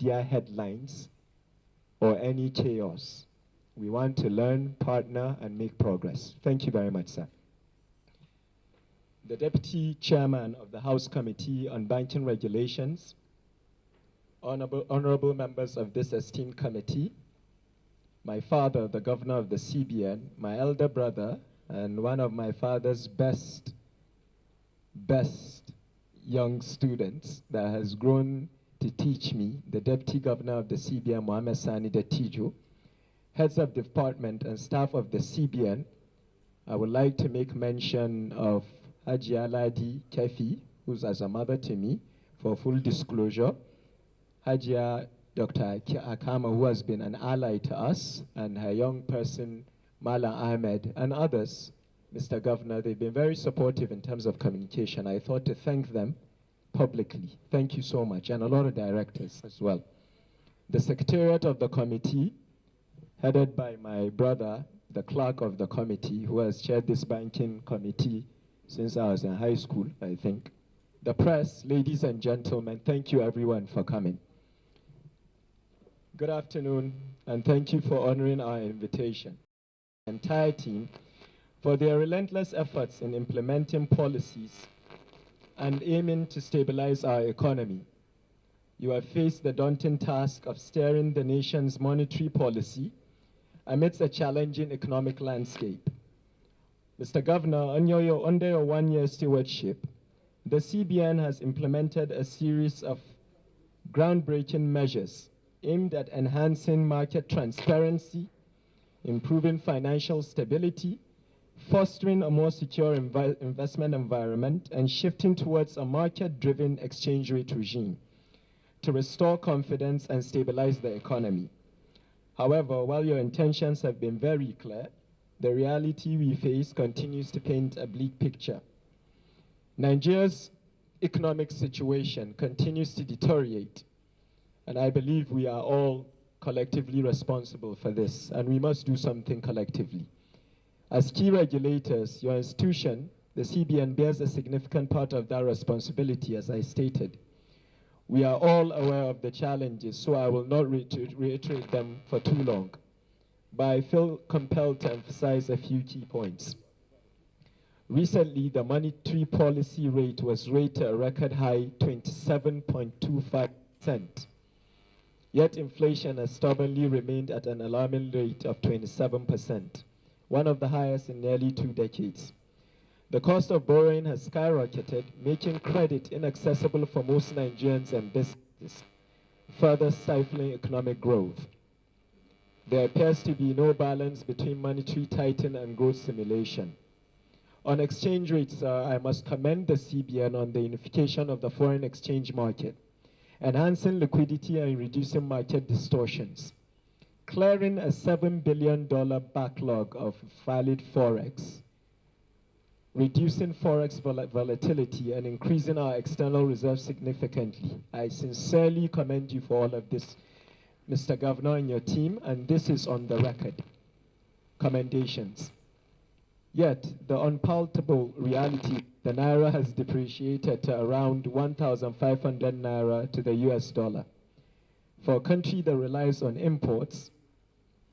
media headlines or any chaos. We want to learn, partner, and make progress. Thank you very much, sir. The Deputy Chairman of the House Committee on Banking Regulations, honorable members of this esteemed committee, my father, the governor of the CBN, my elder brother, and one of my father's best young students that has grown to teach me, the Deputy Governor of the CBN, Mohammed Sani Dattijo, heads of department and staff of the CBN. I would like to make mention of Hajia Ladi Kefi, who's as a mother to me, for full disclosure. Hajia Dr. Akama, who has been an ally to us, and her young person, Mala Ahmed, and others. Mr. Governor, they've been very supportive in terms of communication. I thought to thank them publicly. Thank you so much, and a lot of directors as well. The Secretariat of the committee, headed by my brother, the clerk of the committee, who has chaired this banking committee since I was in high school, I think. The press, ladies and gentlemen, thank you everyone for coming. Good afternoon, and thank you for honoring our invitation. The entire team for their relentless efforts in implementing policies and aiming to stabilize our economy. You have faced the daunting task of steering the nation's monetary policy amidst a challenging economic landscape. Mr. Governor, under your one-year stewardship, the CBN has implemented a series of groundbreaking measures aimed at enhancing market transparency, improving financial stability, fostering a more secure investment environment, and shifting towards a market-driven exchange rate regime to restore confidence and stabilize the economy. However, while your intentions have been very clear, the reality we face continues to paint a bleak picture. Nigeria's economic situation continues to deteriorate, and I believe we are all collectively responsible for this, and we must do something collectively. As key regulators, your institution, the CBN, bears a significant part of that responsibility, as I stated. We are all aware of the challenges, so I will not reiterate them for too long, but I feel compelled to emphasize a few key points. Recently, the monetary policy rate was rated a record high 27.25%. Yet inflation has stubbornly remained at an alarming rate of 27%, one of the highest in nearly 2 decades. The cost of borrowing has skyrocketed, making credit inaccessible for most Nigerians and businesses, further stifling economic growth. There appears to be no balance between monetary tightening and growth stimulation. On exchange rates, I must commend the CBN on the unification of the foreign exchange market, enhancing liquidity and reducing market distortions, clearing a $7 billion backlog of valid forex, reducing forex volatility, and increasing our external reserves significantly. I sincerely commend you for all of this, Mr. Governor and your team, and this is on the record. Commendations. Yet, the unpalatable reality, the Naira has depreciated to around 1,500 Naira to the US dollar. For a country that relies on imports,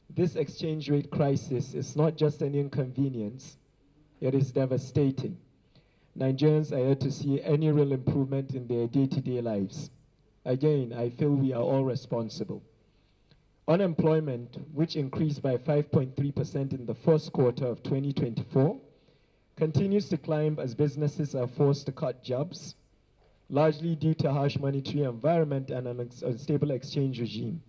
this exchange rate crisis is not just an inconvenience, it is devastating. Nigerians are yet to see any real improvement in their day-to-day lives. Again, I feel we are all responsible. Unemployment, which increased by 5.3% in the first quarter of 2024, continues to climb as businesses are forced to cut jobs, largely due to harsh monetary environment and an unstable exchange regime.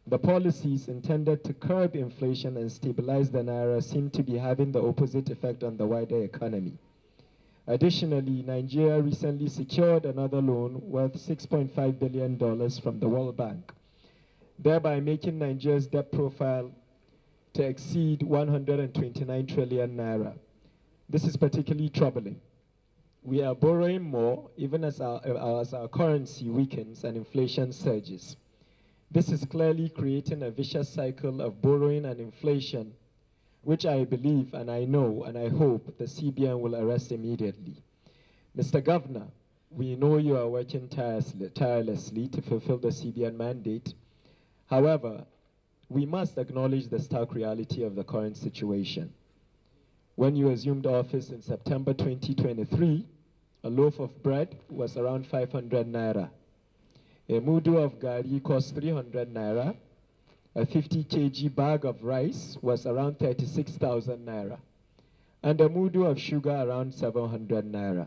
The policies intended to curb inflation and stabilize the Naira seem to be having the opposite effect on the wider economy. Additionally, Nigeria recently secured another loan worth $6.5 billion from the World Bank, thereby making Nigeria's debt profile to exceed 129 trillion Naira. This is particularly troubling. We are borrowing more even as our currency weakens and inflation surges. This is clearly creating a vicious cycle of borrowing and inflation, which I believe and I know and I hope the CBN will arrest immediately. Mr. Governor, We know you are working tirelessly to fulfill the CBN mandate. However, we must acknowledge the stark reality of the current situation. When you assumed office in September 2023, a loaf of bread was around 500 naira. A mudu of gari cost 300 naira. A 50 kg bag of rice was around 36,000 naira. And a mudu of sugar around 700 naira.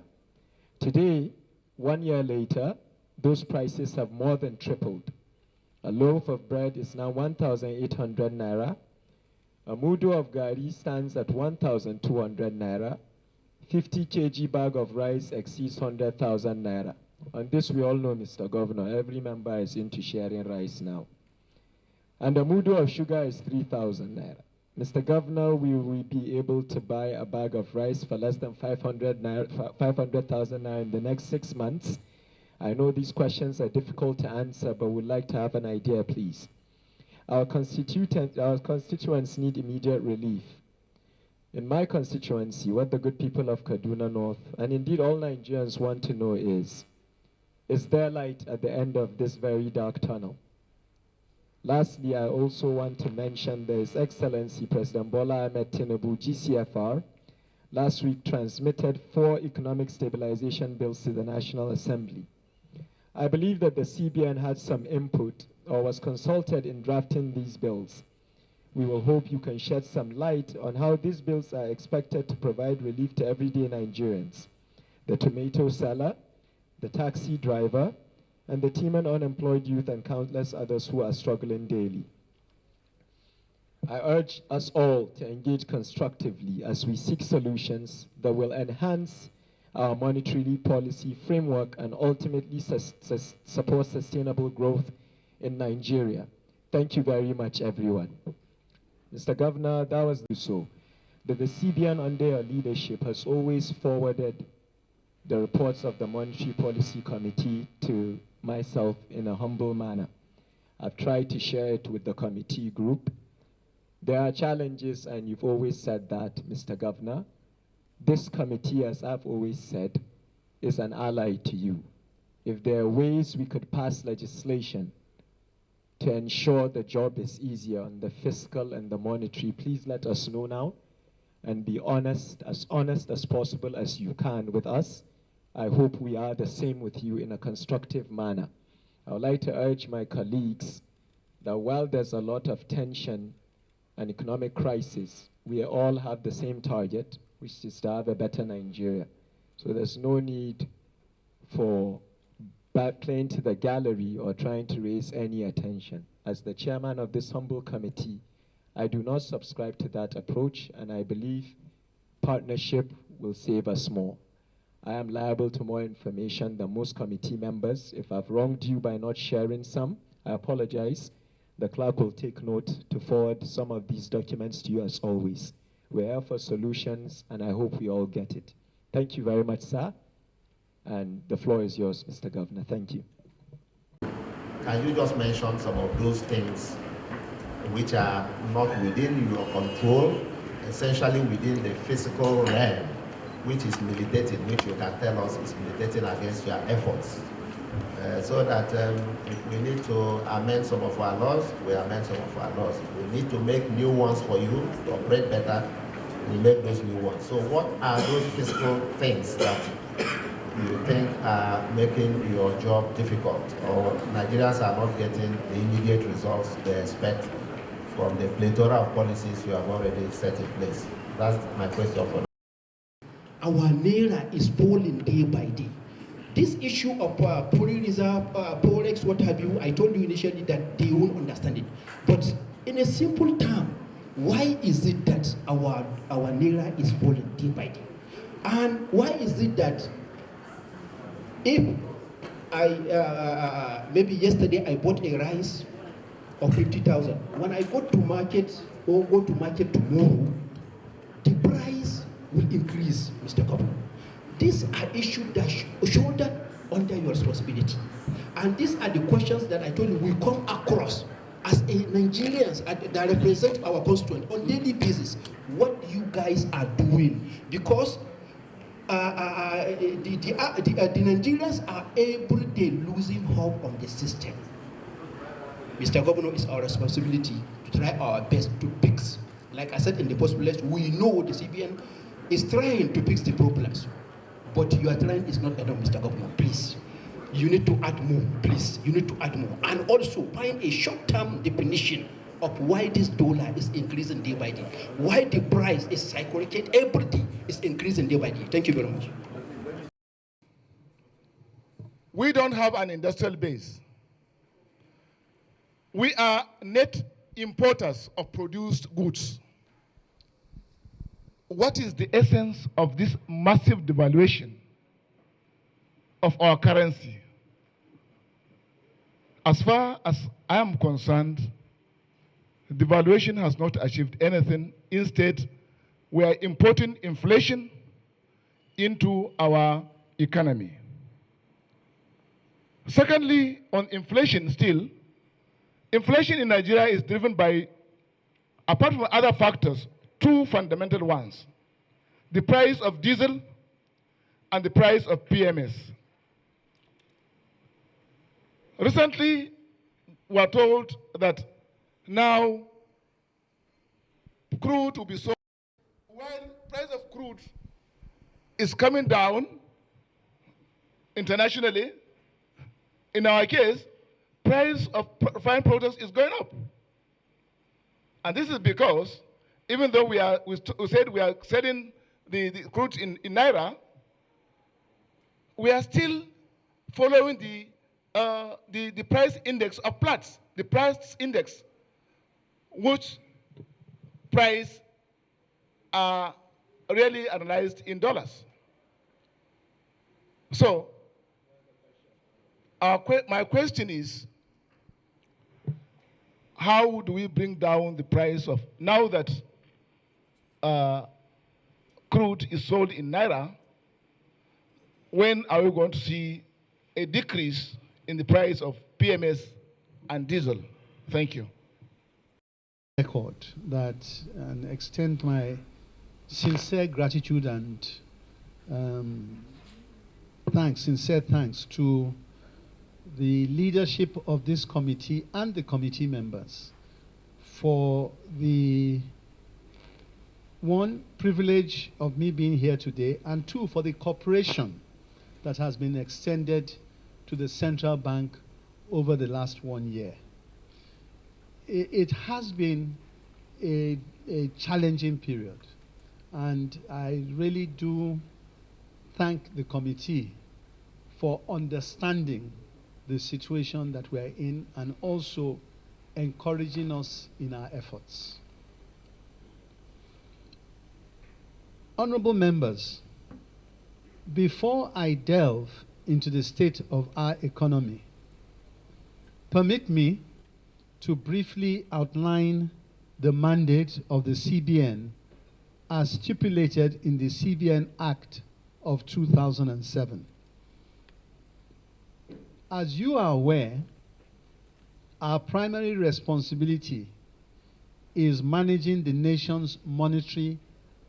Today, 1 year later, those prices have more than tripled. A loaf of bread is now 1,800 naira. A mudu of gari stands at 1,200 naira. 50 kg bag of rice exceeds 100,000 naira. On this we all know, Mr. Governor, every member is into sharing rice now. And a mudu of sugar is 3,000 naira. Mr. Governor, will we be able to buy a bag of rice for less than 500,000 naira in the next 6 months? I know these questions are difficult to answer, but would like to have an idea, please. Our constituents need immediate relief. In my constituency, what the good people of Kaduna North, and indeed all Nigerians want to know is there light at the end of this very dark tunnel? Lastly, I also want to mention His Excellency President Bola Ahmed Tinubu, GCFR, last week transmitted 4 economic stabilization bills to the National Assembly. I believe that the CBN had some input or was consulted in drafting these bills. We will hope you can shed some light on how these bills are expected to provide relief to everyday Nigerians, the tomato seller, the taxi driver, and the teeming unemployed youth and countless others who are struggling daily. I urge us all to engage constructively as we seek solutions that will enhance our monetary policy framework and ultimately support sustainable growth in Nigeria. Thank you very much, everyone. Mr. Governor, that was so. That the CBN under your leadership has always forwarded the reports of the Monetary Policy Committee to myself in a humble manner. I've tried to share it with the committee group. There are challenges, and you've always said that, Mr. Governor. This committee, as I've always said, is an ally to you. If there are ways we could pass legislation to ensure the job is easier on the fiscal and the monetary, please let us know now and be honest as possible as you can with us. I hope we are the same with you in a constructive manner. I would like to urge my colleagues that while there's a lot of tension and economic crisis, we all have the same target, which is to have a better Nigeria. So there's no need for playing to the gallery or trying to raise any attention. As the chairman of this humble committee, I do not subscribe to that approach, and I believe partnership will save us more. I am liable to more information than most committee members. If I've wronged you by not sharing some, I apologize. The clerk will take note to forward some of these documents to you as always. We're here for solutions, and I hope we all get it. Thank you very much, sir. And the floor is yours, Mr. Governor. Thank you. Can you just mention some of those things which are not within your control, essentially within the physical realm, which is militating, which you can tell us is militating against your efforts? So that if we need to amend some of our laws, we amend some of our laws. If we need to make new ones for you to operate better, we make those new ones. So what are those physical things that you think are making your job difficult, or Nigerians are not getting the immediate results they expect from the plethora of policies you have already set in place? That's my question for now. Our naira is falling day by day. This issue of foreign reserve, forex, what have you, I told you initially that they won't understand it. But in a simple term, why is it that our naira is falling day by day? And why is it that if maybe yesterday I bought a rice of 50,000, when I go to market or go to market tomorrow, the price will increase, Mr. Governor. These are issues that shoulder under your responsibility. And these are the questions that I told you we come across as a Nigerians that represent our constituent on daily basis. What you guys are doing, because the Nigerians are every day losing hope on the system. Mr. Governor, it's our responsibility to try our best to fix. Like I said in the first place, we know the CBN is trying to fix the problems, but your trying is not enough, Mr. Governor. Please, you need to add more. Please, you need to add more, and also find a short-term definition of why this dollar is increasing day by day, why the price is skyrocketing, everything is increasing day by day. Thank you very much. We don't have an industrial base. We are net importers of produced goods. What is the essence of this massive devaluation of our currency? As far as I am concerned, devaluation has not achieved anything. Instead, we are importing inflation into our economy. Secondly, on inflation still, inflation in Nigeria is driven by, apart from other factors, two fundamental ones: the price of diesel and the price of PMS. Recently, we are told that now crude will be sold. While price of crude is coming down internationally, in our case, price of refined products is going up. And this is because even though we said we are selling the crude in Naira, we are still following the price index of Platts, the price index, which price are really analyzed in dollars. So my question is, how do we bring down the price of, now that crude is sold in Naira, when are we going to see a decrease in the price of PMS and diesel? Thank you. Record that and extend my sincere gratitude and sincere thanks to the leadership of this committee and the committee members for the one, privilege of me being here today, and two, for the cooperation that has been extended to the central bank over the last 1 year. It has been a challenging period, and I really do thank the committee for understanding the situation that we are in and also encouraging us in our efforts. Honorable members, before I delve into the state of our economy, permit me to briefly outline the mandate of the CBN as stipulated in the CBN Act of 2007. As you are aware, our primary responsibility is managing the nation's monetary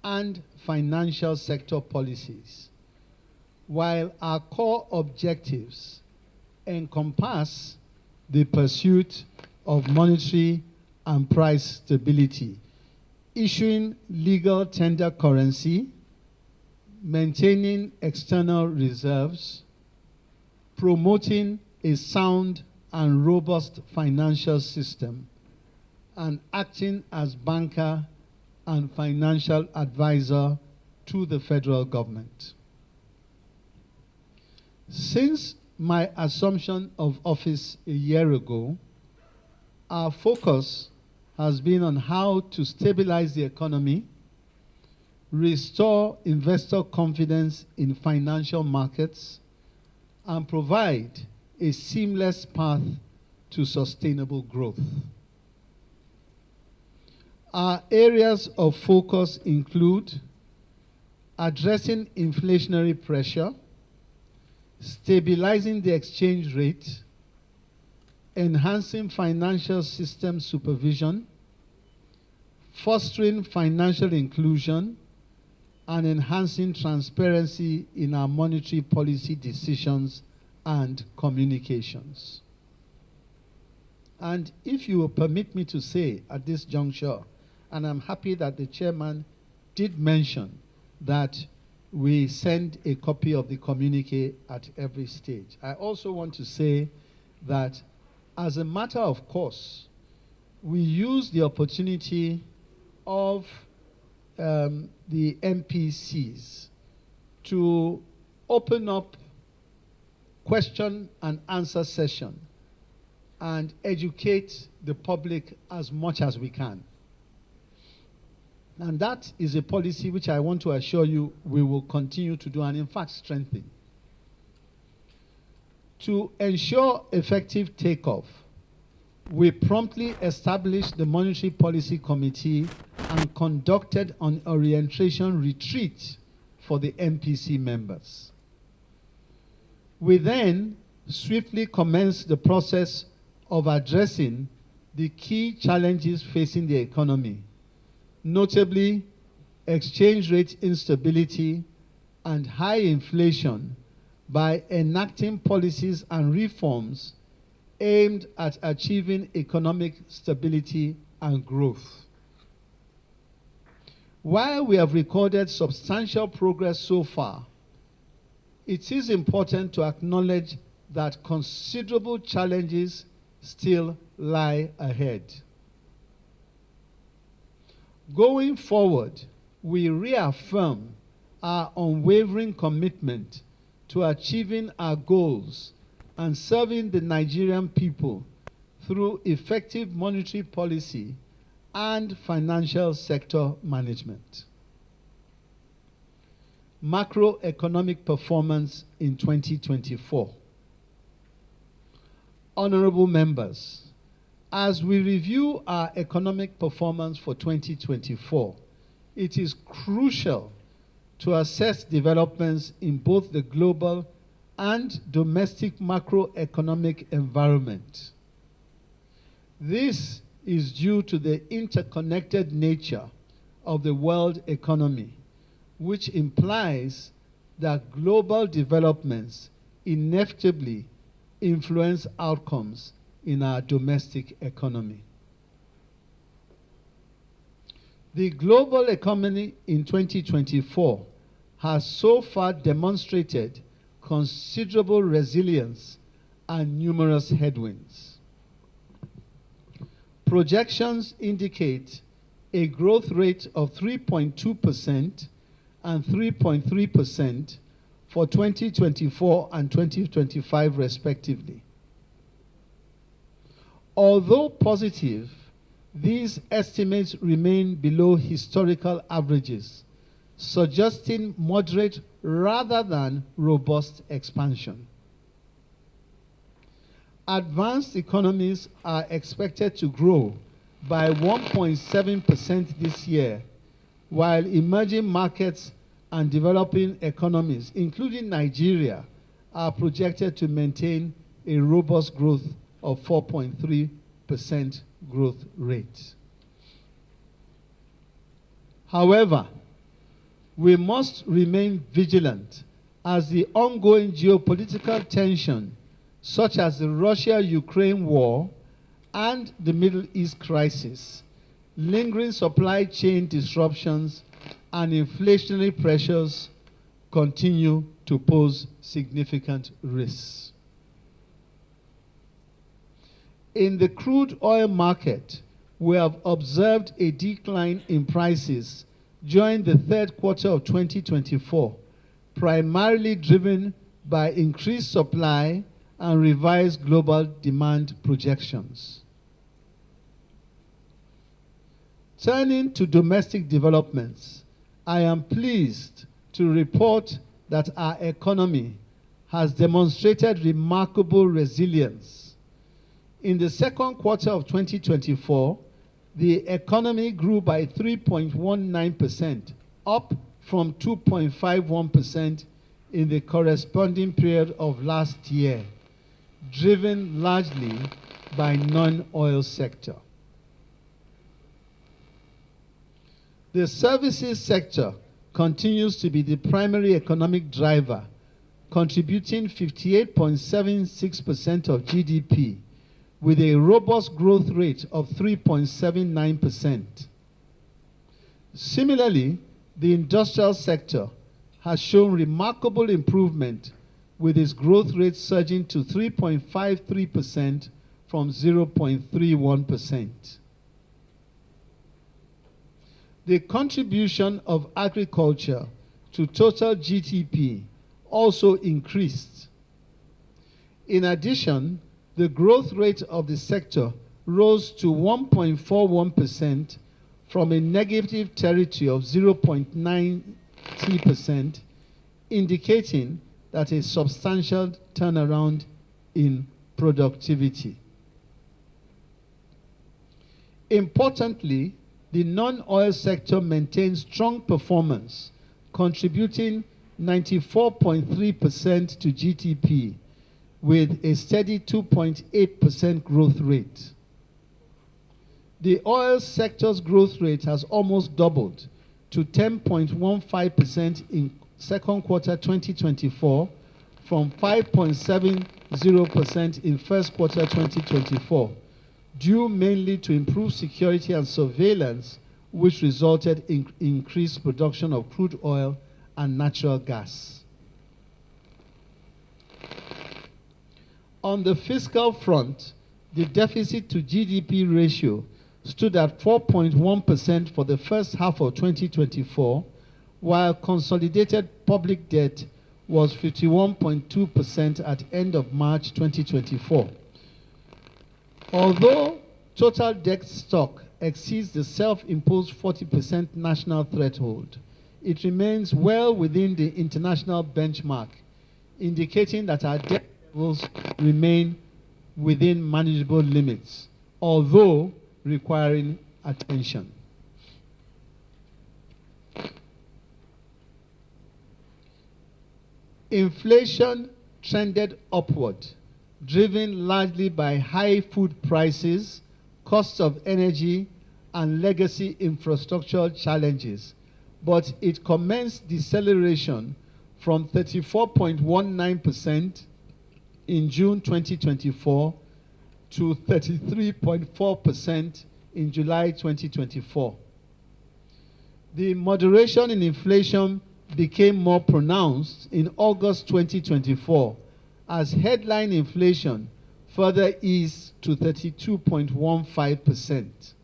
and financial sector policies, while our core objectives encompass the pursuit of monetary and price stability, issuing legal tender currency, maintaining external reserves, promoting a sound and robust financial system, and acting as banker and financial advisor to the federal government. Since my assumption of office a year ago, our focus has been on how to stabilize the economy, restore investor confidence in financial markets, and provide a seamless path to sustainable growth. Our areas of focus include addressing inflationary pressure, stabilizing the exchange rate, enhancing financial system supervision, fostering financial inclusion, and enhancing transparency in our monetary policy decisions and communications. And if you will permit me to say at this juncture, and I'm happy that the chairman did mention that we send a copy of the communique at every stage. I also want to say that as a matter of course, we use the opportunity of the MPCs to open up question and answer session and educate the public as much as we can. And that is a policy which I want to assure you we will continue to do and in fact strengthen. To ensure effective takeoff, we promptly established the Monetary Policy Committee and conducted an orientation retreat for the MPC members. We then swiftly commenced the process of addressing the key challenges facing the economy, notably exchange rate instability and high inflation, by enacting policies and reforms aimed at achieving economic stability and growth. While we have recorded substantial progress so far, it is important to acknowledge that considerable challenges still lie ahead. Going forward, we reaffirm our unwavering commitment to achieving our goals and serving the Nigerian people through effective monetary policy and financial sector management. Macroeconomic performance in 2024. Honorable members, as we review our economic performance for 2024, it is crucial to assess developments in both the global and domestic macroeconomic environment. This is due to the interconnected nature of the world economy, which implies that global developments inevitably influence outcomes in our domestic economy. The global economy in 2024 has so far demonstrated considerable resilience and numerous headwinds. Projections indicate a growth rate of 3.2% and 3.3% for 2024 and 2025 respectively. Although positive, these estimates remain below historical averages, suggesting moderate rather than robust expansion. Advanced economies are expected to grow by 1.7% this year, while emerging markets and developing economies, including Nigeria, are projected to maintain a robust growth of 4.3% growth rate. However, we must remain vigilant as the ongoing geopolitical tension, such as the Russia-Ukraine war and the Middle East crisis, lingering supply chain disruptions, and inflationary pressures continue to pose significant risks. In the crude oil market, we have observed a decline in prices during the third quarter of 2024, primarily driven by increased supply and revised global demand projections. Turning to domestic developments, I am pleased to report that our economy has demonstrated remarkable resilience. In the second quarter of 2024, the economy grew by 3.19%, up from 2.51% in the corresponding period of last year, driven largely by non-oil sector. The services sector continues to be the primary economic driver, contributing 58.76% of GDP, with a robust growth rate of 3.79%. Similarly, the industrial sector has shown remarkable improvement, with its growth rate surging to 3.53% from 0.31%. The contribution of agriculture to total GDP also increased. In addition, the growth rate of the sector rose to 1.41% from a negative territory of 0.90%, indicating that a substantial turnaround in productivity. Importantly, the non-oil sector maintains strong performance, contributing 94.3% to GDP, with a steady 2.8% growth rate. The oil sector's growth rate has almost doubled to 10.15% in second quarter 2024 from 5.70% in first quarter 2024, due mainly to improved security and surveillance, which resulted in increased production of crude oil and natural gas. On the fiscal front, the deficit to GDP ratio stood at 4.1% for the first half of 2024, while consolidated public debt was 51.2% at end of March 2024. Although total debt stock exceeds the self-imposed 40% national threshold, it remains well within the international benchmark, indicating that our debt levels remain within manageable limits, although requiring attention. Inflation trended upward, driven largely by high food prices, costs of energy, and legacy infrastructural challenges, but it commenced deceleration from 34.19% in June 2024 to 33.4% in July 2024. The moderation in inflation became more pronounced in August 2024 as headline inflation further eased to 32.15%.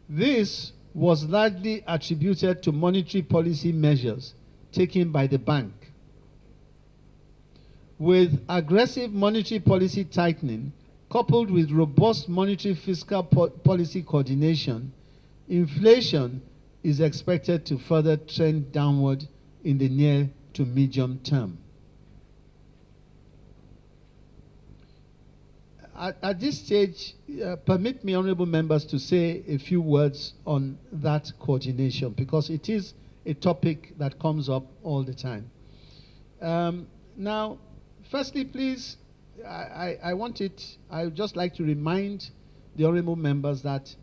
This was largely attributed to monetary policy measures taken by the bank. With aggressive monetary policy tightening, coupled with robust monetary fiscal policy coordination, inflation is expected to further trend downward in the near to medium term. At this stage, permit me, honorable members, to say a few words on that coordination, because it is a topic that comes up all the time. Now, firstly, please, I would just like to remind the honorable members that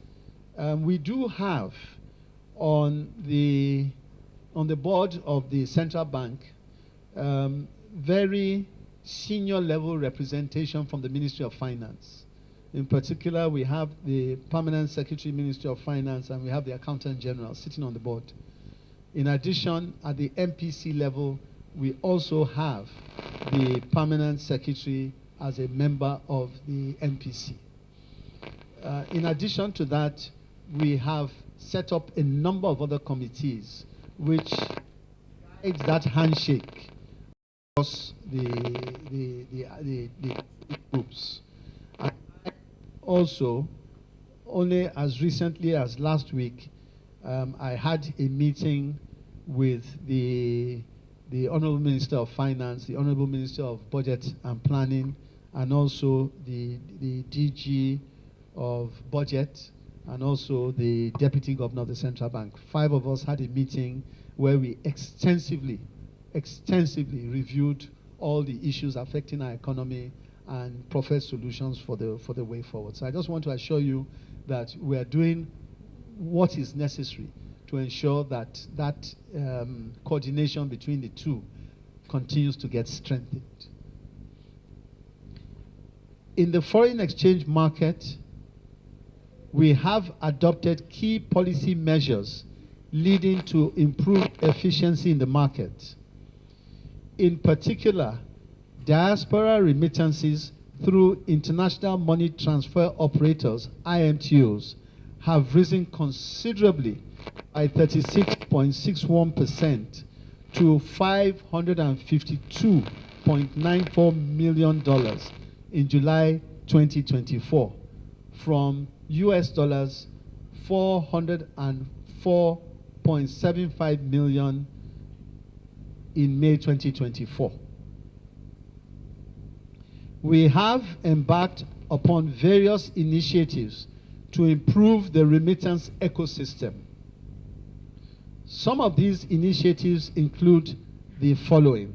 we do have on the board of the central bank very senior level representation from the Ministry of Finance. In particular, we have the Permanent Secretary, Ministry of Finance, and we have the Accountant General sitting on the board. In addition, at the MPC level, we also have the Permanent Secretary as a member of the MPC. In addition to that, we have set up a number of other committees which guide that handshake across the groups. And also, only as recently as last week, I had a meeting with the Honorable Minister of Finance, the Honorable Minister of Budget and Planning, and also the DG of Budget, and also the Deputy Governor of the Central Bank. 5 of us had a meeting where we extensively reviewed all the issues affecting our economy and proffered solutions for the way forward. So I just want to assure you that we are doing what is necessary to ensure that that coordination between the two continues to get strengthened. In the foreign exchange market, we have adopted key policy measures leading to improved efficiency in the market. In particular, diaspora remittances through international money transfer operators, IMTOs, have risen considerably by 36.61% to $552.94 million in July 2024, from US dollars 404.75 million in May 2024. We have embarked upon various initiatives to improve the remittance ecosystem. Some of these initiatives include the following: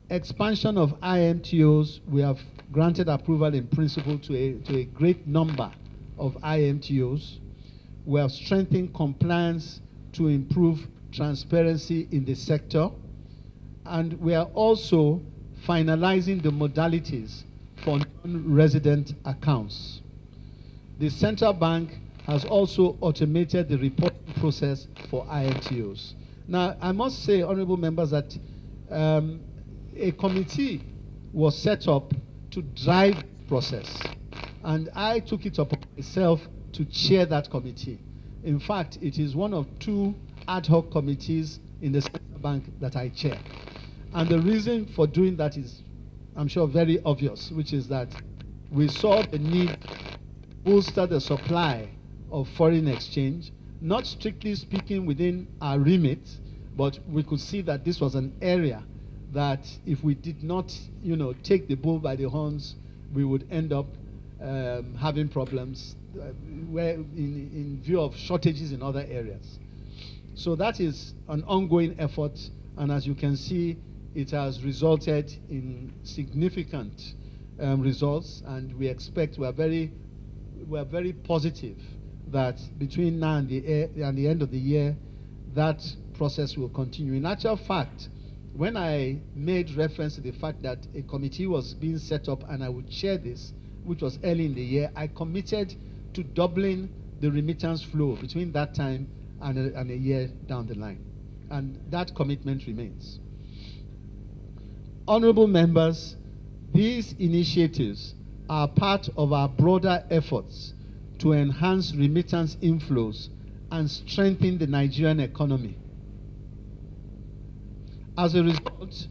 expansion of IMTOs. We have granted approval in principle to a great number of IMTOs. We have strengthened compliance to improve transparency in the sector. And we are also finalizing the modalities for non-resident accounts. The central bank has also automated the reporting process for IMTOs. Now, I must say, honorable members, that a committee was set up to drive the process, and I took it upon myself to chair that committee. In fact, it is one of two ad hoc committees in the central bank that I chair. And the reason for doing that is, I'm sure, very obvious, which is that we saw the need to bolster the supply of foreign exchange, not strictly speaking within our remit, but we could see that this was an area that if we did not, take the bull by the horns, we would end up having problems where in view of shortages in other areas. So that is an ongoing effort, and as you can see, it has resulted in significant results, and we expect, we are very positive that between now and the end of the year, that process will continue. In actual fact, when I made reference to the fact that a committee was being set up and I would chair this, which was early in the year, I committed to doubling the remittance flow between that time and a year down the line. And that commitment remains. Honorable members, these initiatives are part of our broader efforts to enhance remittance inflows and strengthen the Nigerian economy. As a result,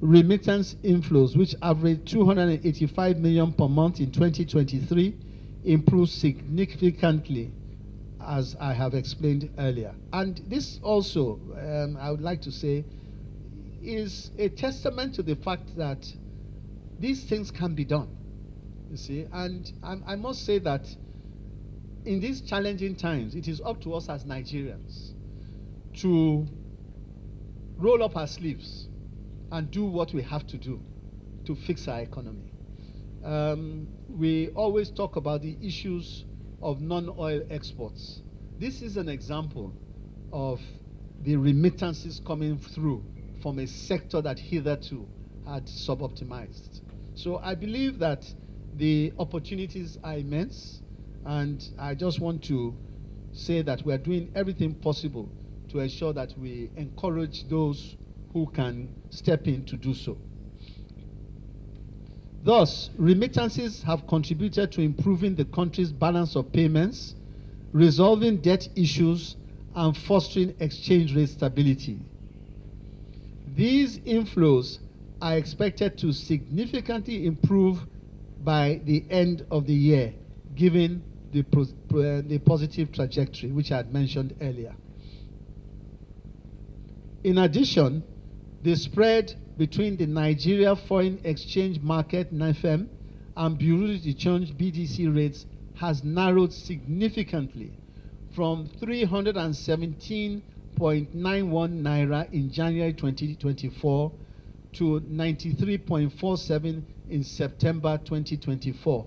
remittance inflows, which averaged 285 million per month in 2023, improved significantly, as I have explained earlier. And this also, I would like to say, is a testament to the fact that these things can be done, you see. And I must say that in these challenging times, it is up to us as Nigerians to roll up our sleeves and do what we have to do to fix our economy. We always talk about the issues of non-oil exports. This is an example of the remittances coming through from a sector that hitherto had suboptimized. So I believe that the opportunities are immense, and I just want to say that we are doing everything possible to ensure that we encourage those who can step in to do so. Thus, remittances have contributed to improving the country's balance of payments, resolving debt issues, and fostering exchange rate stability. These inflows are expected to significantly improve by the end of the year, given the positive trajectory, which I had mentioned earlier. In addition, the spread between the Nigeria Foreign Exchange Market (NAFEM) and Bureau de Change (BDC) rates has narrowed significantly from 317.91 naira in January 2024 to 93.47 in September 2024,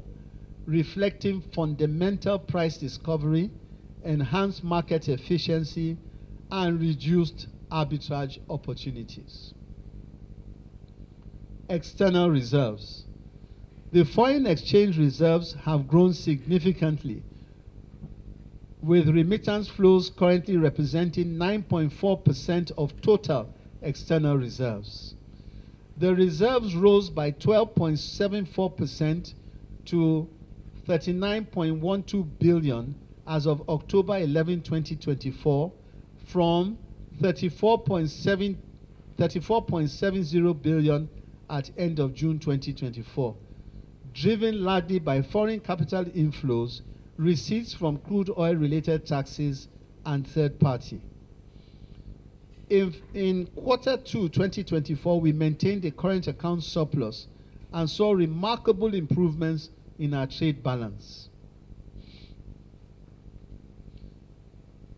reflecting fundamental price discovery, enhanced market efficiency, and reduced arbitrage opportunities. External reserves. The foreign exchange reserves have grown significantly, with remittance flows currently representing 9.4% of total external reserves. The reserves rose by 12.74% to 39.12 billion as of October 11, 2024, from 34.70 billion at end of June 2024, driven largely by foreign capital inflows, receipts from crude oil-related taxes, and third party. In quarter 2, 2024, we maintained a current account surplus and saw remarkable improvements in our trade balance.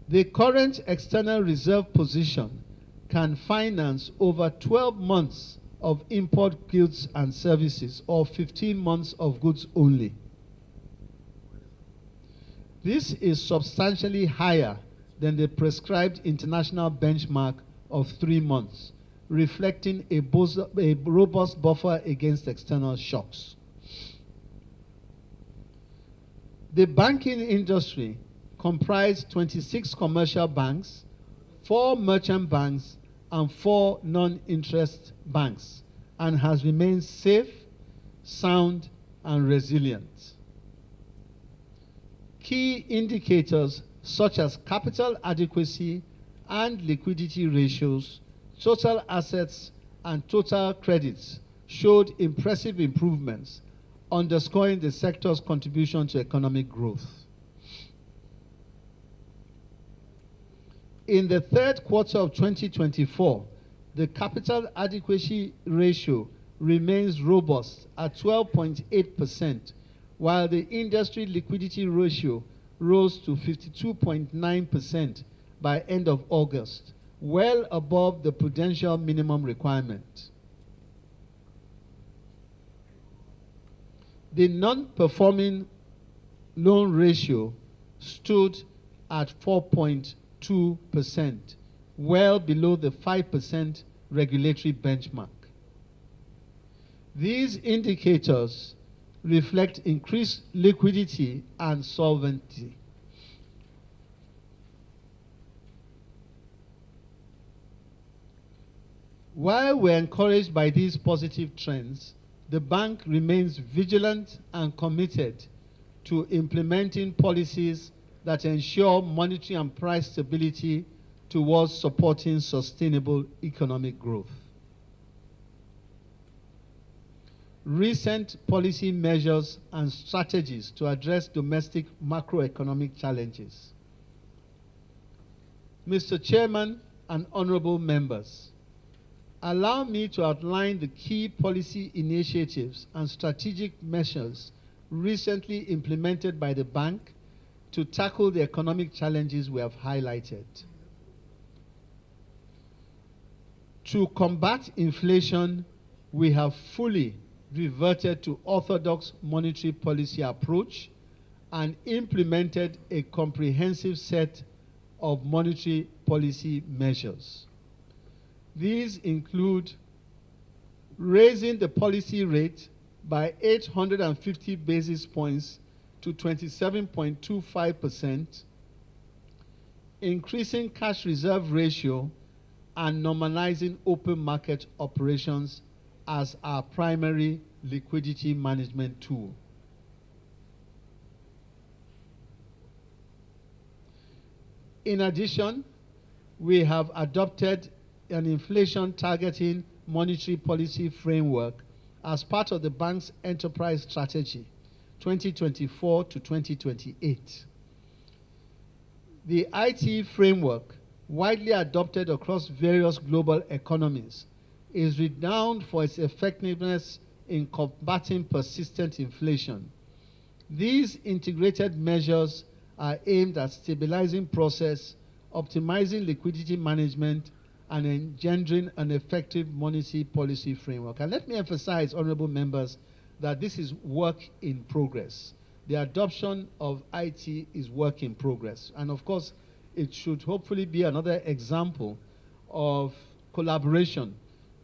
The current external reserve position can finance over 12 months of import goods and services, or 15 months of goods only. This is substantially higher than the prescribed international benchmark of 3 months, reflecting a robust buffer against external shocks. The banking industry comprised 26 commercial banks, 4 merchant banks, and 4 non-interest banks, and has remained safe, sound, and resilient. Key indicators such as capital adequacy and liquidity ratios, total assets, and total credits showed impressive improvements, underscoring the sector's contribution to economic growth. In the third quarter of 2024, the capital adequacy ratio remains robust at 12.8%, while the industry liquidity ratio rose to 52.9% by end of August, well above the prudential minimum requirement. The non-performing loan ratio stood at 4.2%, well below the 5% regulatory benchmark. These indicators reflect increased liquidity and solvency. While we're encouraged by these positive trends, the bank remains vigilant and committed to implementing policies that ensure monetary and price stability towards supporting sustainable economic growth. Recent policy measures and strategies to address domestic macroeconomic challenges. Mr. Chairman and honorable members, allow me to outline the key policy initiatives and strategic measures recently implemented by the bank to tackle the economic challenges we have highlighted. To combat inflation, we have fully reverted to orthodox monetary policy approach and implemented a comprehensive set of monetary policy measures. These include raising the policy rate by 850 basis points to 27.25%, increasing cash reserve ratio, and normalizing open market operations as our primary liquidity management tool. In addition, we have adopted an inflation targeting monetary policy framework as part of the bank's enterprise strategy 2024 to 2028. The IT framework, widely adopted across various global economies, is renowned for its effectiveness in combating persistent inflation. These integrated measures are aimed at stabilizing process, optimizing liquidity management, and engendering an effective monetary policy framework. And let me emphasize, honorable members, that this is work in progress. the adoption of IT is work in progress. And of course, it should hopefully be another example of collaboration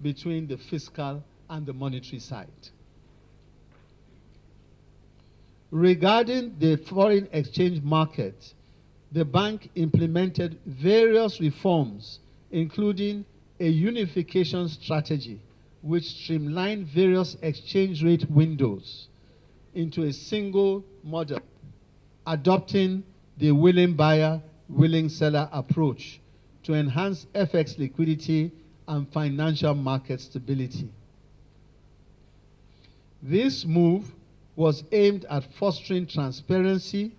between the fiscal and the monetary side. Regarding the foreign exchange market, the bank implemented various reforms, including a unification strategy which streamlined various exchange rate windows into a single model, adopting the willing buyer, willing seller approach to enhance FX liquidity and financial market stability. This move was aimed at fostering transparency,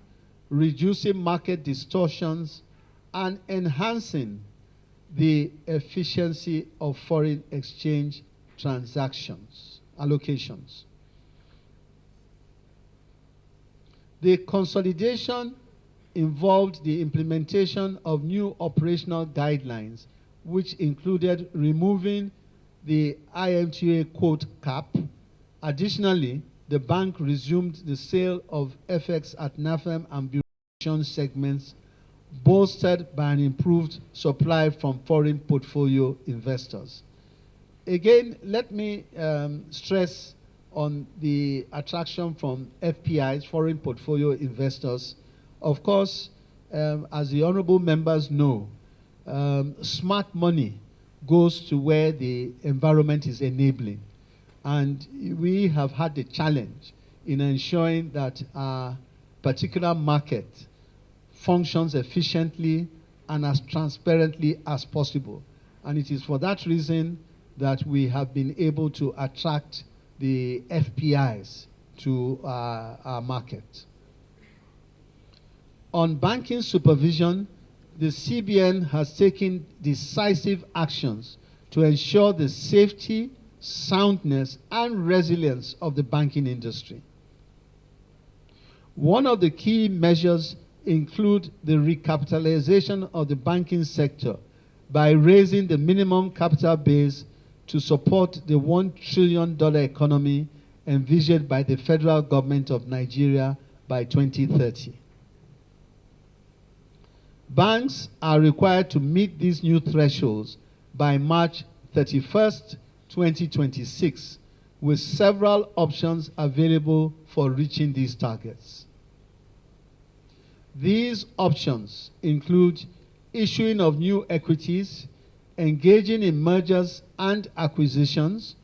reducing market distortions, and enhancing the efficiency of foreign exchange transactions, allocations. The consolidation involved the implementation of new operational guidelines, which included removing the IMTA quote cap. Additionally, the bank resumed the sale of FX at NAFEM and Bureau segments, bolstered by an improved supply from foreign portfolio investors. Again, let me stress on the attraction from FPIs, foreign portfolio investors. Of course, as the honorable members know, smart money goes to where the environment is enabling. And we have had the challenge in ensuring that our particular market functions efficiently and as transparently as possible. And it is for that reason that we have been able to attract the FPIs to our market. On banking supervision, the CBN has taken decisive actions to ensure the safety, soundness, and resilience of the banking industry. One of the key measures include the recapitalization of the banking sector by raising the minimum capital base to support the $1 trillion economy envisioned by the federal government of Nigeria by 2030. Banks are required to meet these new thresholds by March 31st, 2026, with several options available for reaching these targets. These options include issuing of new equities, engaging in mergers and acquisitions,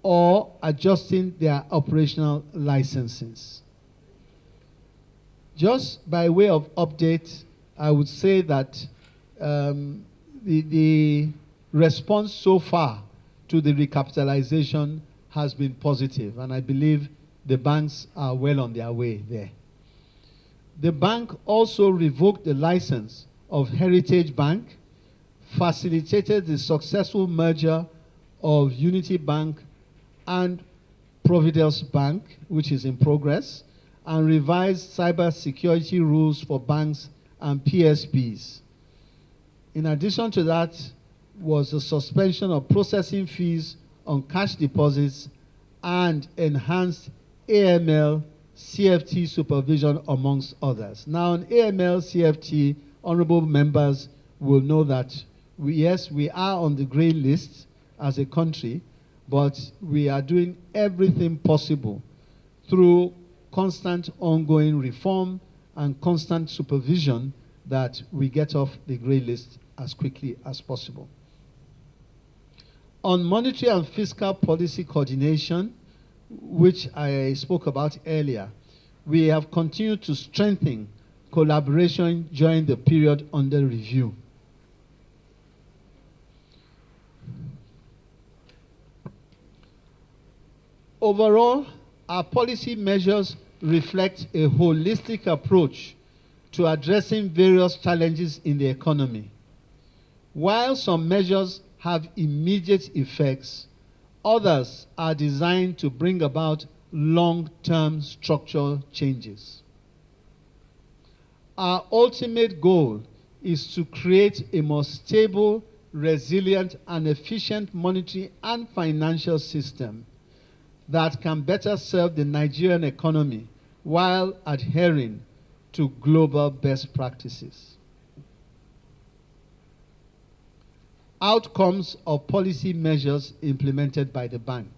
or adjusting their operational licenses. Just by way of update, I would say that the response so far to the recapitalization has been positive, and I believe the banks are well on their way there. The bank also revoked the license of Heritage Bank, facilitated the successful merger of Unity Bank and Providence Bank, which is in progress, and revised cybersecurity rules for banks and PSBs. In addition to that was the suspension of processing fees on cash deposits and enhanced AML CFT supervision, amongst others. Now, on AML CFT, honorable members will know that yes, we are on the gray list as a country, but we are doing everything possible through constant ongoing reform and constant supervision that we get off the gray list as quickly as possible. On monetary and fiscal policy coordination, which I spoke about earlier, we have continued to strengthen collaboration during the period under review. Overall, our policy measures reflect a holistic approach to addressing various challenges in the economy. While some measures have immediate effects, others are designed to bring about long-term structural changes. Our ultimate goal is to create a more stable, resilient, and efficient monetary and financial system that can better serve the Nigerian economy while adhering to global best practices. Outcomes of policy measures implemented by the bank.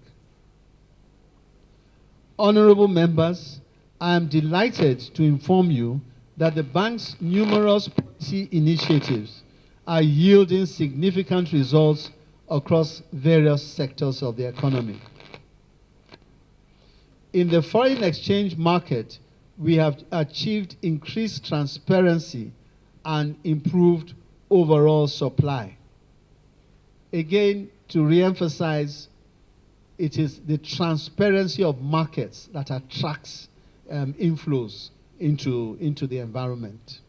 Honorable members, I am delighted to inform you that the bank's numerous policy initiatives are yielding significant results across various sectors of the economy. In the foreign exchange market, we have achieved increased transparency and improved overall supply. Again, to re-emphasize, it is the transparency of markets that attracts inflows into the environment.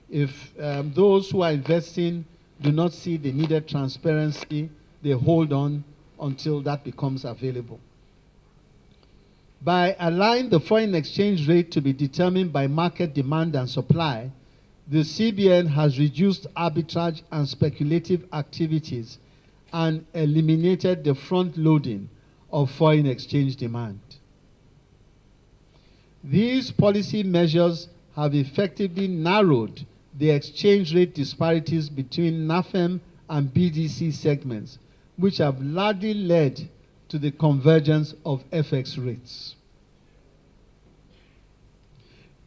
If those who are investing do not see the needed transparency, they hold on until that becomes available. By allowing the foreign exchange rate to be determined by market demand and supply, the CBN has reduced arbitrage and speculative activities and eliminated the front-loading of foreign exchange demand. These policy measures have effectively narrowed the exchange rate disparities between NAFEM and BDC segments, which have largely led to the convergence of FX rates.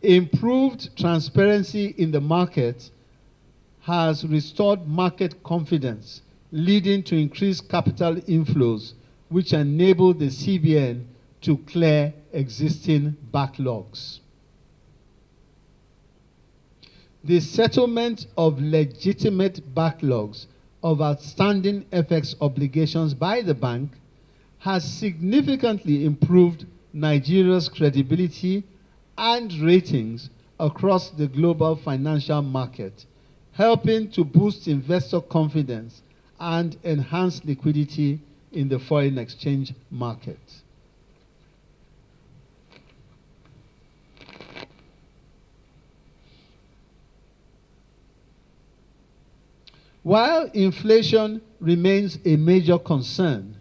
Improved transparency in the market has restored market confidence, leading to increased capital inflows, which enable the CBN to clear existing backlogs. The settlement of legitimate backlogs of outstanding FX obligations by the bank has significantly improved Nigeria's credibility and ratings across the global financial market, helping to boost investor confidence and enhance liquidity in the foreign exchange market. While inflation remains a major concern,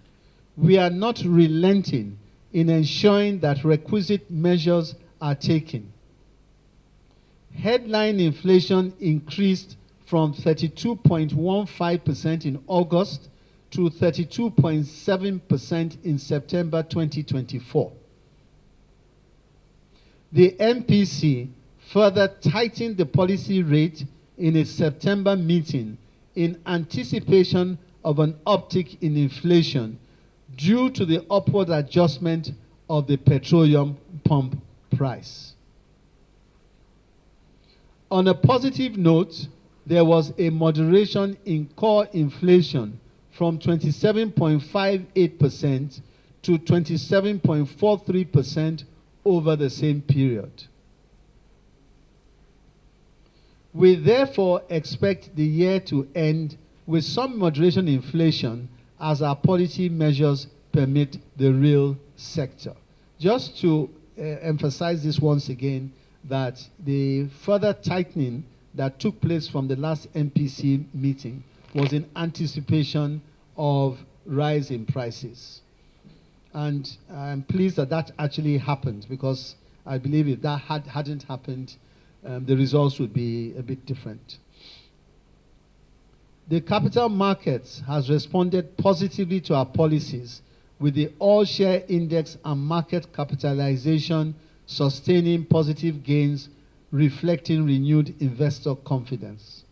we are not relenting in ensuring that requisite measures are taken. Headline inflation increased from 32.15% in August to 32.7% in September 2024. The MPC further tightened the policy rate in its September meeting in anticipation of an uptick in inflation due to the upward adjustment of the petroleum pump price. On a positive note, there was a moderation in core inflation from 27.58% to 27.43% over the same period. We therefore expect the year to end with some moderation in inflation as our policy measures permit the real sector. Just to emphasize this once again, that the further tightening that took place from the last MPC meeting was in anticipation of rise in prices. And I'm pleased that that actually happened, because I believe if that hadn't happened, the results would be a bit different. The capital markets has responded positively to our policies, with the all-share index and market capitalization sustaining positive gains, reflecting renewed investor confidence.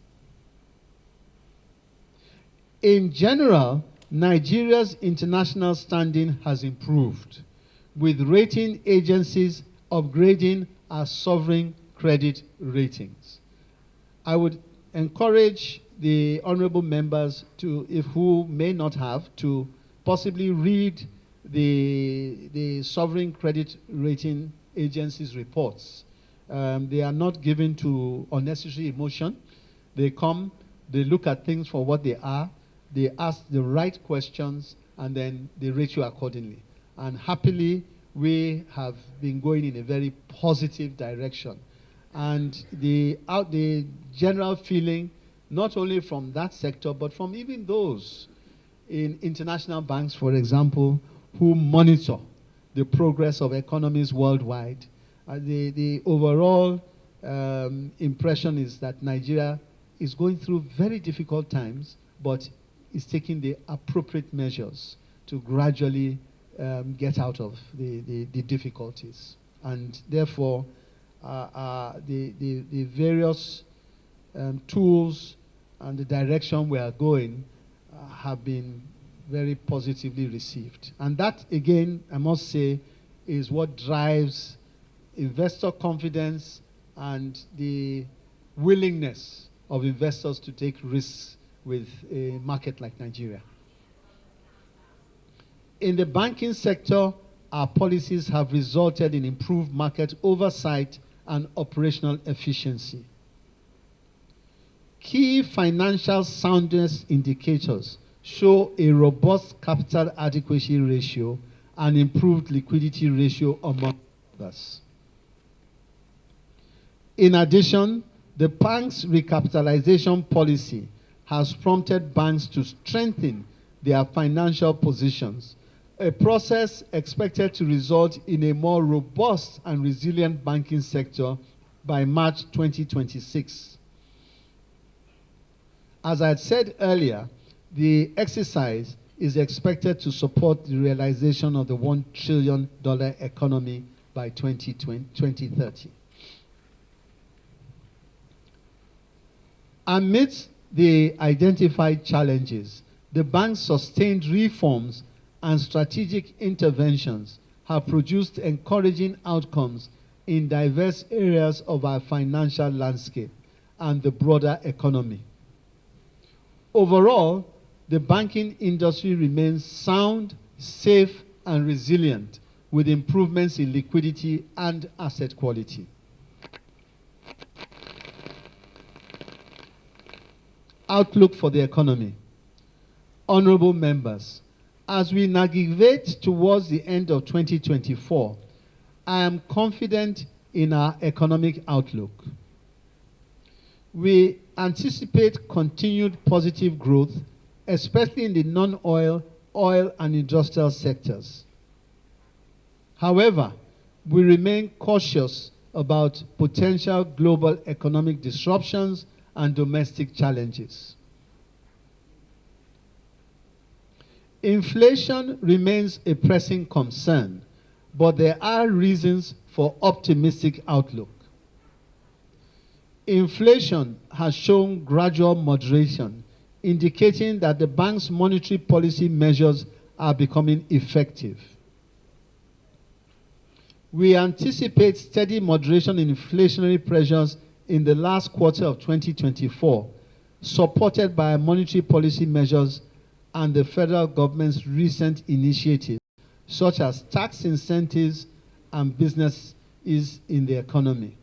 In general, Nigeria's international standing has improved, with rating agencies upgrading our sovereign credit ratings. I would encourage the honorable members to, who may not have, to possibly read the sovereign credit rating agencies' reports. They are not given to unnecessary emotion. They come, they look at things for what they are, they ask the right questions, and then they rate you accordingly. And happily, we have been going in a very positive direction. And the general feeling, not only from that sector, but from even those in international banks, for example, who monitor the progress of economies worldwide, The overall impression is that Nigeria is going through very difficult times, but is taking the appropriate measures to gradually get out of the difficulties. And therefore, the various tools and the direction we are going have been very positively received. And that, again, I must say, is what drives investor confidence and the willingness of investors to take risks with a market like Nigeria. In the banking sector, our policies have resulted in improved market oversight and operational efficiency. Key financial soundness indicators show a robust capital adequacy ratio and improved liquidity ratio among others. In addition, the bank's recapitalization policy has prompted banks to strengthen their financial positions, a process expected to result in a more robust and resilient banking sector by March 2026. As I had said earlier, the exercise is expected to support the realization of the $1 trillion economy by 2030. Amidst the identified challenges, the bank's sustained reforms and strategic interventions have produced encouraging outcomes in diverse areas of our financial landscape and the broader economy. Overall, the banking industry remains sound, safe, and resilient, with improvements in liquidity and asset quality. Outlook for the economy. Honorable members, as we navigate towards the end of 2024, I am confident in our economic outlook. We anticipate continued positive growth, especially in the non-oil, oil, and industrial sectors. However, we remain cautious about potential global economic disruptions and domestic challenges. Inflation remains a pressing concern, but there are reasons for optimistic outlook. Inflation has shown gradual moderation, indicating that the bank's monetary policy measures are becoming effective. We anticipate steady moderation in inflationary pressures in the last quarter of 2024, supported by monetary policy measures and the federal government's recent initiatives, such as tax incentives and businesses in the economy.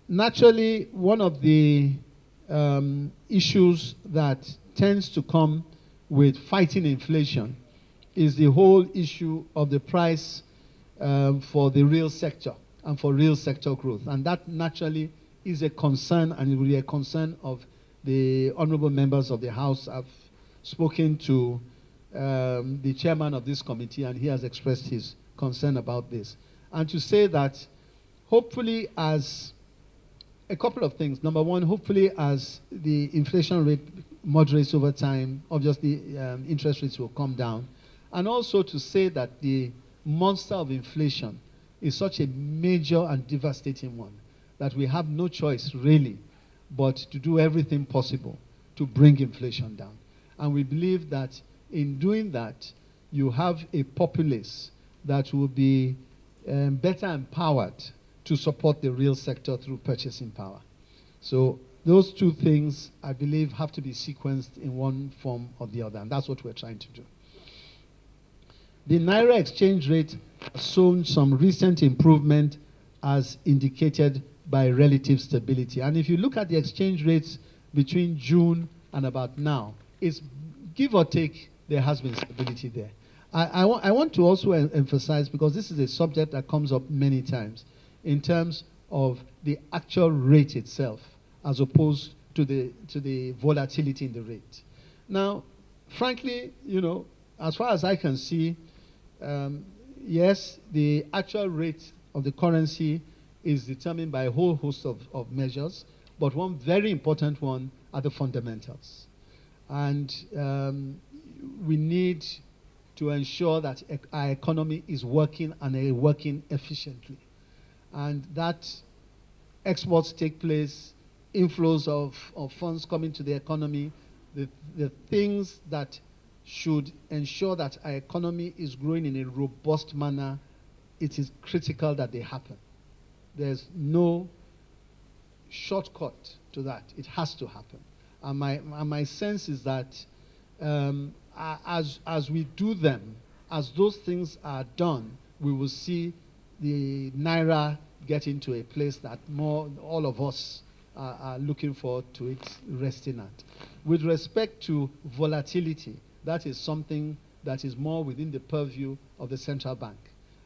Naturally, one of the issues that tends to come with fighting inflation is the whole issue of the price for the real sector and for real sector growth. And that naturally is a concern, and it will be a concern of the honorable members of the House. I've spoken to the chairman of this committee, and he has expressed his concern about this. And to say that hopefully, as a couple of things. Number one, hopefully as the inflation rate moderates over time, obviously interest rates will come down. And also to say that the monster of inflation is such a major and devastating one that we have no choice really but to do everything possible to bring inflation down. And we believe that in doing that, you have a populace that will be better empowered to support the real sector through purchasing power. So those two things, I believe, have to be sequenced in one form or the other, and that's what we're trying to do. The Naira exchange rate has shown some recent improvement as indicated by relative stability. And if you look at the exchange rates between June and about now, it's give or take, there has been stability there. I want to also emphasize, because this is a subject that comes up many times, in terms of the actual rate itself, as opposed to the volatility in the rate. Now, frankly, you know, as far as I can see, yes, the actual rate of the currency is determined by a whole host of measures, but one very important one are the fundamentals. And we need to ensure that our economy is working and working efficiently. And that exports take place, inflows of funds coming to the economy, the things that should ensure that our economy is growing in a robust manner, it is critical that they happen. There's no shortcut to that. It has to happen. And my sense is that as we do them, as those things are done, we will see the Naira get into a place that all of us are looking forward to it resting at. With respect to volatility, that is something that is more within the purview of the central bank.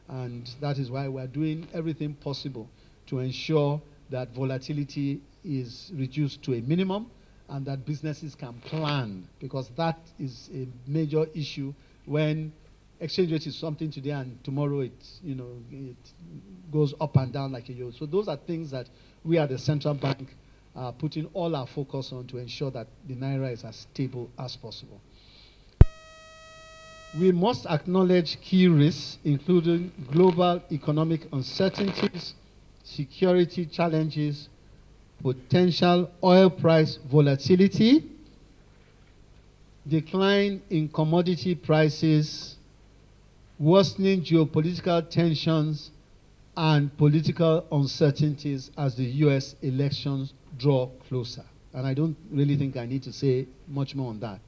And that is why we're doing everything possible to ensure that volatility is reduced to a minimum and that businesses can plan, because that is a major issue when exchange rate is something today and tomorrow it goes up and down like a yo. So those are things that we at the central bank are putting all our focus on to ensure that the Naira is as stable as possible. We must acknowledge key risks, including global economic uncertainties, security challenges, potential oil price volatility, decline in commodity prices, worsening geopolitical tensions, and political uncertainties as the U.S. elections draw closer. And I don't really think I need to say much more on that.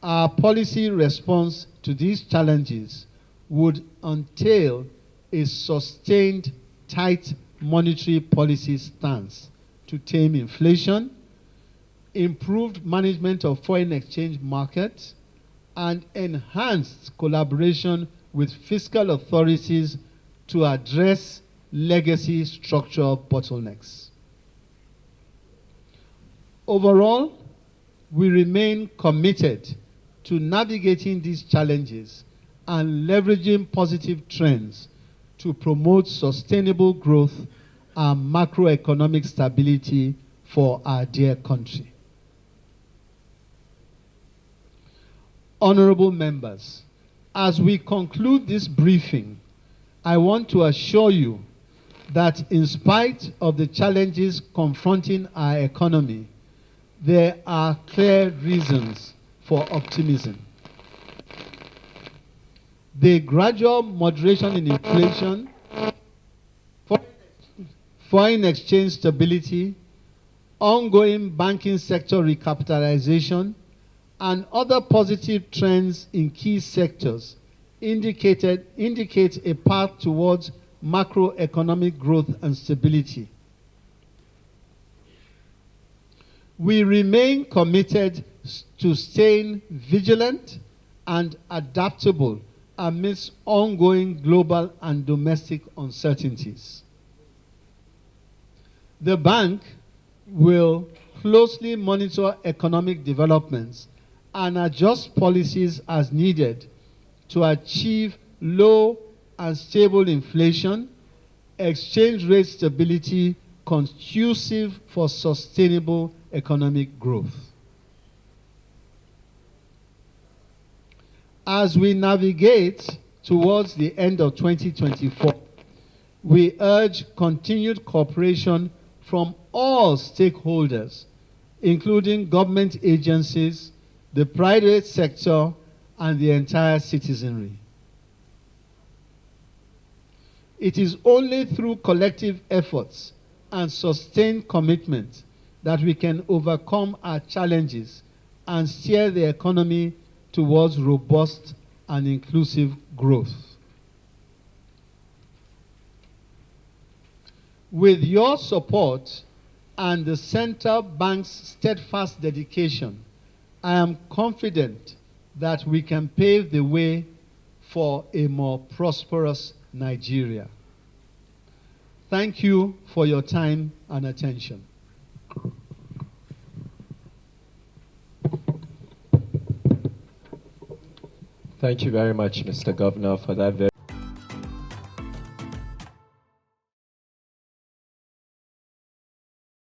Our policy response to these challenges would entail a sustained tight monetary policy stance to tame inflation, improved management of foreign exchange markets, and enhanced collaboration with fiscal authorities to address legacy structural bottlenecks. Overall, we remain committed to navigating these challenges and leveraging positive trends to promote sustainable growth and macroeconomic stability for our dear country. Honorable members, as we conclude this briefing, I want to assure you that in spite of the challenges confronting our economy, there are clear reasons for optimism. The gradual moderation in inflation, foreign exchange stability, ongoing banking sector recapitalization, and other positive trends in key sectors indicate a path towards macroeconomic growth and stability. We remain committed to staying vigilant and adaptable amidst ongoing global and domestic uncertainties. The bank will closely monitor economic developments and adjust policies as needed to achieve low and stable inflation, exchange rate stability conducive for sustainable economic growth. As we navigate towards the end of 2024, we urge continued cooperation from all stakeholders, including government agencies, the private sector, and the entire citizenry. It is only through collective efforts and sustained commitment that we can overcome our challenges and steer the economy towards robust and inclusive growth. With your support and the central bank's steadfast dedication, I am confident that we can pave the way for a more prosperous Nigeria. Thank you for your time and attention. Thank you very much, Mr. Governor, for that very